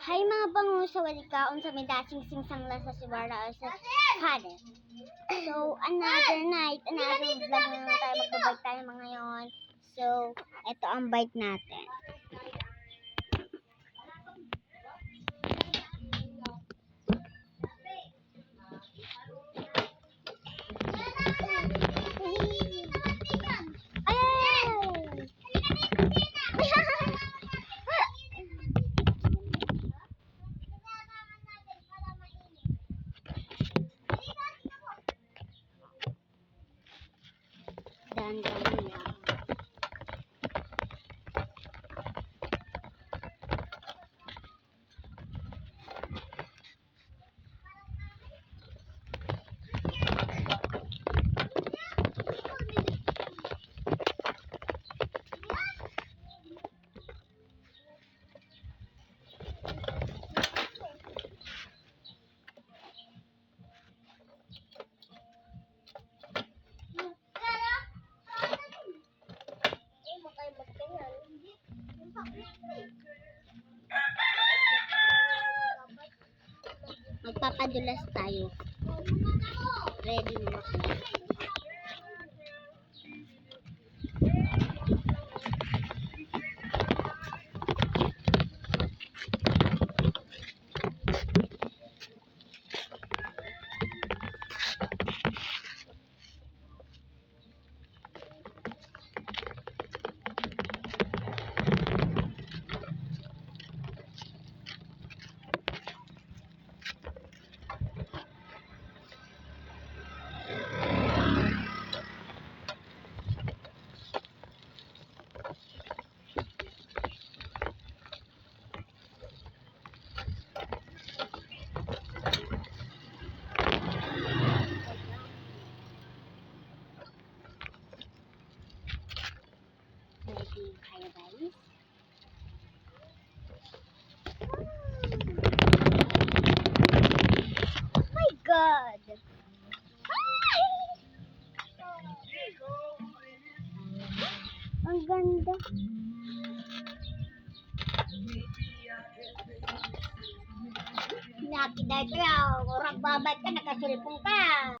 Hay mga pangusawali ka unsa may dasing singsang lasa si Bara sa Hades. So another night, another vlog na naman tayo, magbabike tayo mga ngayon. So ito ang bike natin. Dandan lang. Magpapadulas tayo. Ready mo ako. Ready kayo guys? Oh my God! Ang ganda. Nakita ito yaw. Orang babay ka, nakasulpong ka.